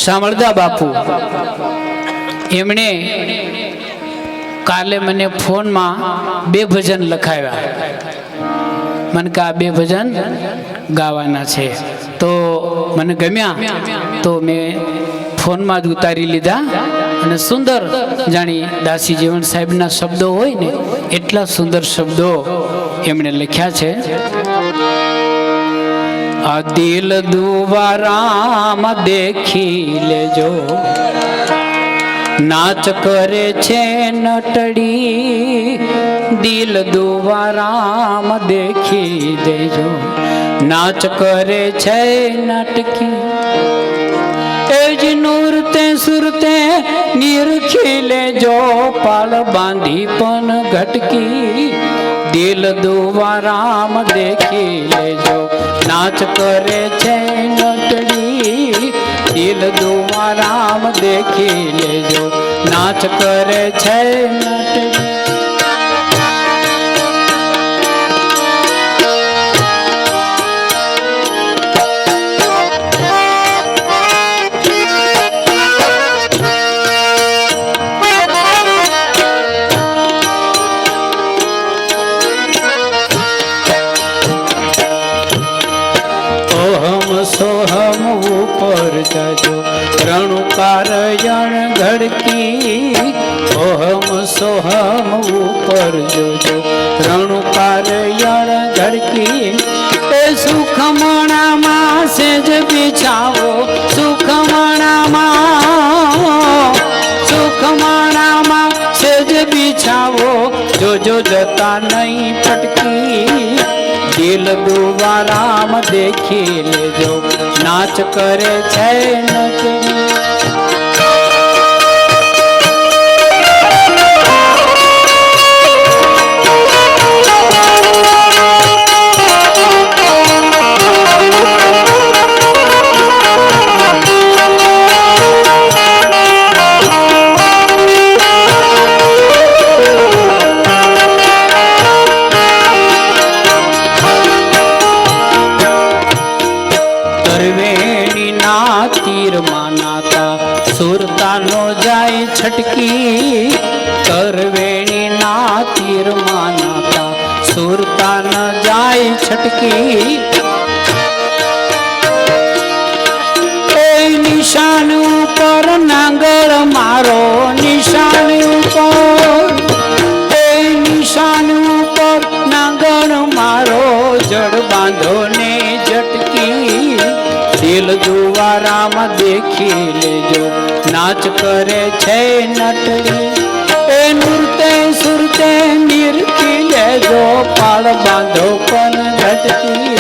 સાંભળદા બાપુ એમણે કાલે મને ફોનમાં 2 ભજન લખાવ્યા. મને કે આ 2 ભજન ગાવાના છે તો મને ગમ્યા તો મેં ફોનમાં જ ઉતારી લીધા અને સુંદર જાણી દાસી જીવન સાહેબના શબ્દો હોય ને એટલા સુંદર શબ્દો એમણે લખ્યા છે. આ દિલ દુવારામાં દેખી લેજો, નાચ કરે છે નટડી. દિલ દુવારામાં દેખી દેજો, નાચ કરે છે નટકી. એજ નૂરતે સુરતે નિરખી લેજો, પાળ બાંધી પણ ઘટકી. દિલ દુવારામ દેખી લેજો, નાચ કરે છે નટડી. દિલ દુવારામ દેખી લેજો, નાચ કરે છે નટડી. સોહમ ઉપર જજો, રણુકારયણ ઘડકી. ઓહમ સોહમ ઉપર જોજો, રણુકારયણ ઘડકી. એ સુખમણામાં સેજ બિછાવો, સુખમણામાં સેજ બિછાવો. જોજો જતા નહીં પટકી. દિલ દુવારામ દેખી લેજો, નાચ કરે છે નટડી. સુરતાનો જાય છટકી. કરવેણી ના તીર માનાતા સુરતા ન જાય છટકી. એ નિશાન ઉપર નાંગર મારો, નિશાન ઉપર, એ નિશાન ઉપર નાંગર મારો. જડ બાંધો ને ઝટકી. દિલ દુવારામાં દેખી લેજો, નાચ કરે છે નટડી. એ નૃત્ય સુરતે નિરખી લેજો, પાળ બાંધો પણ ઘટકી.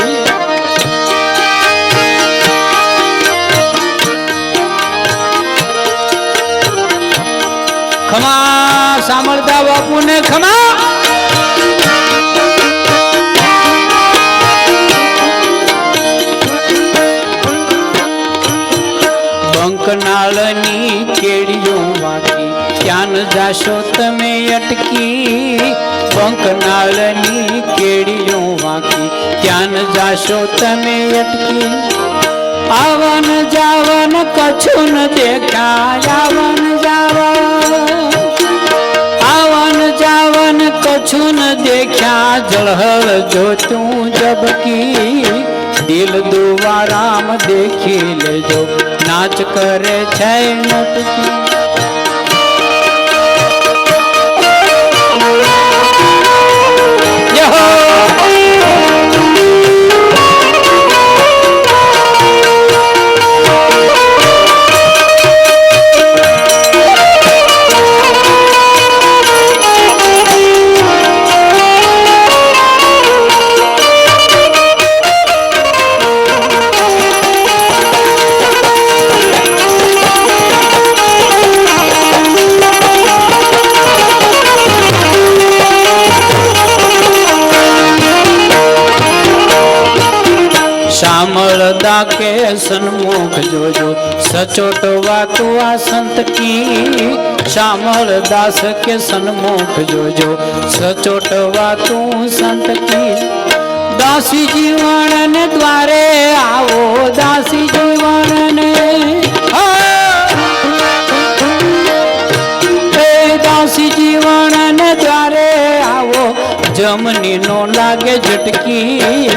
ખમા સાંભળતા બાપુને ખમા. બંકનાળની કેડીઓ વાંકી, ક્યાં ન જાશો તમે અટકી. બંકનાળની કેડીઓ વાંકી, ક્યાં ન જાશો તમે અટકી. આવન જાવન કછું ન દેખાય, આવન જાવન કછું ન દેખ્યા. જળહળ જોતું જબકી. દિલ દુવારામ દેખી લેજો, નાચ કરે છે નટકી. શામળદા કે સન્મુખ જોજો, સચોટ વાતો આ સંત કી. શામળદાસ કે સન્મુખ જોજો, સચોટ વાતો સંત કી. દાસી જીવન ને દ્વારે આવો, દાસી જીવન ને જમની નો લાગે ઝટકી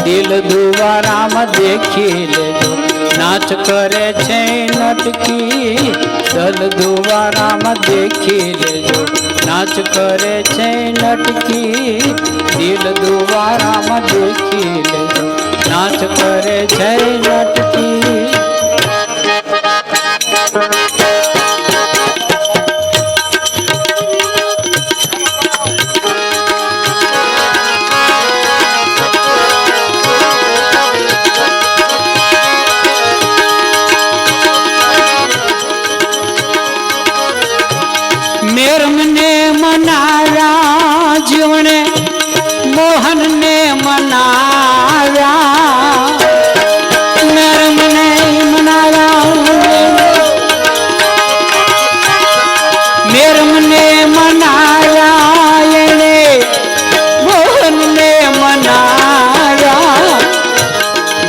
દિલ દુવારામાં દેખી લેજો નાચ કરે છે નટકી દલ દુવારામાં દેખી લેજો નાચ કરે છે નટકી દિલ દુવારામાં દેખી લેજો નાચ કરે છે નટકી મેરમને મનાવ્યા જીવને મોહનને મનાવ્યા મેરમને મનાવ્યા મેરમને મનાવ્યા એને મોહનને મનાવ્યા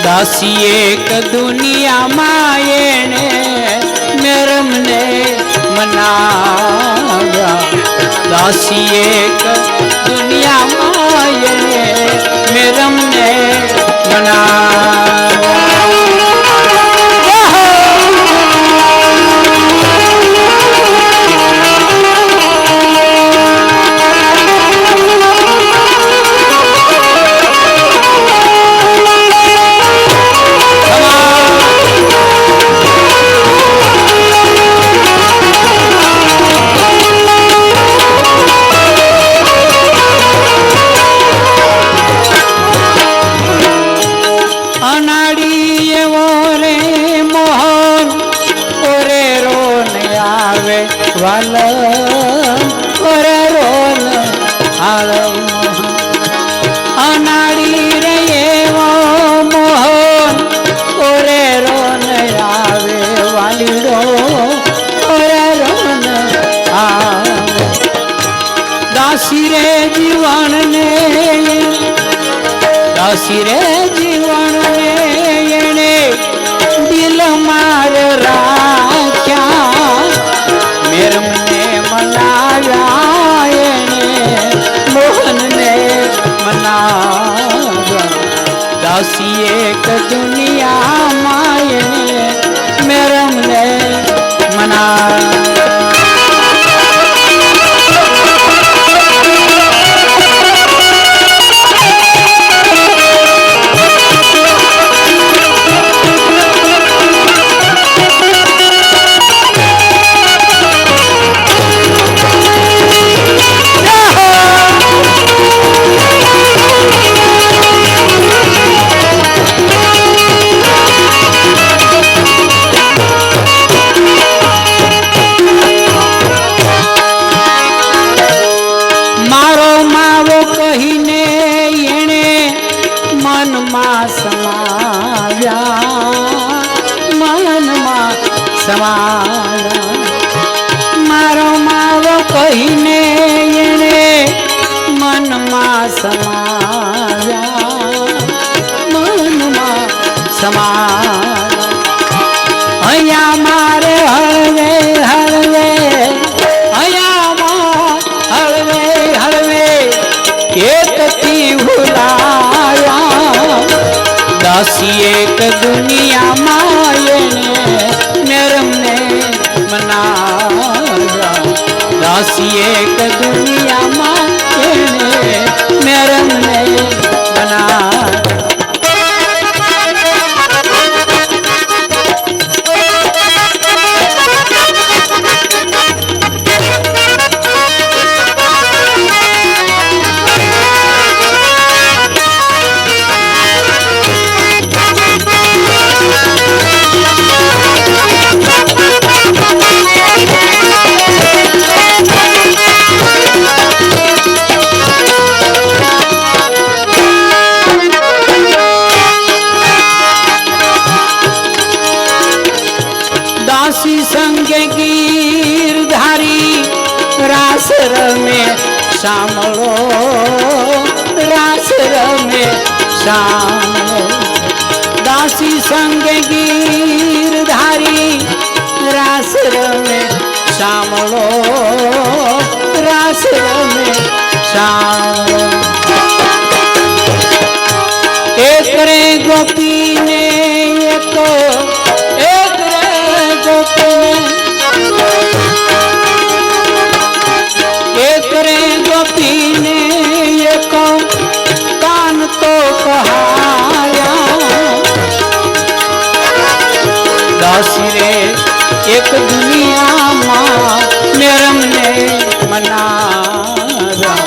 દાસી એક દુનિયામાં એને મેરમને મનાવ્યા દાસી એક દુનિયામાં એને મેરમને અનાડી રે એવો મોહન ઓરે રોન આવે વાલીડો ઓરે રોન આવે દાસી રે જીવનને દાસી રે જીવનને એને દિલ માર રાખ્યા મેરમને મનાવ્યા એને મોહનને મનાવ્યા દાસી એક દુનિયામાં એને મેરમને મનાવ્યા મારો માવો કહીને એને મનમાં સમાવ્યા મનમાં સમાવ્યા અહીંયા મારે હળવે હળવે અહીંયા હળવે હળવે એકથી ભૂલાયા દાસી એક દુનિયામાં એને મેરમને મનાવ્યા દાસી એક દુનિયામાં એને મેરમને મનાવ્યા સંગે ગીરધારી રાસ રમે સાંભળો રાસ રમે સાંભળો દાસી સંગે ગીરધારી રાસ રમે સાંભળો રાસ રમે સાંભળો દાસી રે એક દુનિયામાં મેરમને મનાવ્યા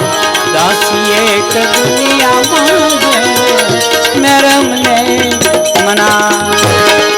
દાસી એક દુનિયામાં મેરમને મનાવ્યા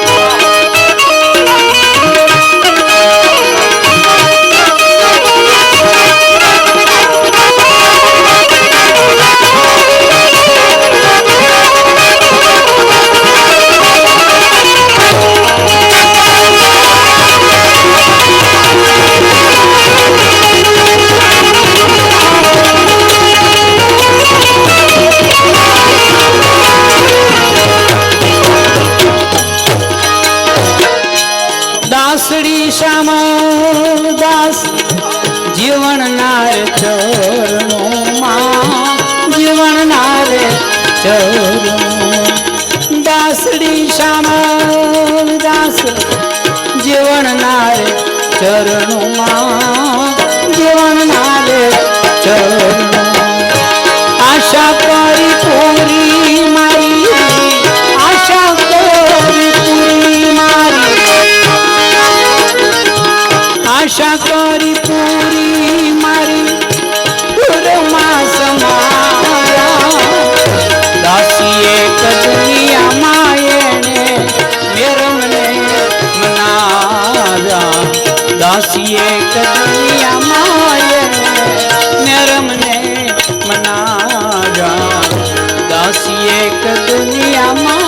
દાસડી શ્યામ દાસ જીવન નાર ચરણોમાં જીવન નાર ચરણો દાસડી શ્યામ દાસ જીવન નાર ચરણોમાં જીવન નાર ચરણો આશા કરી પૂરી મારી આશા કરી પૂરી મારી આશા કરી પૂરી મારી પુરમાં સમાયા દાસી એક દુનિયામાં એને મેરમને મનાવ્યા દાસી એક દુનિયામાં એને મેરમને મનાવ્યા દાસી એક દુનિયામાં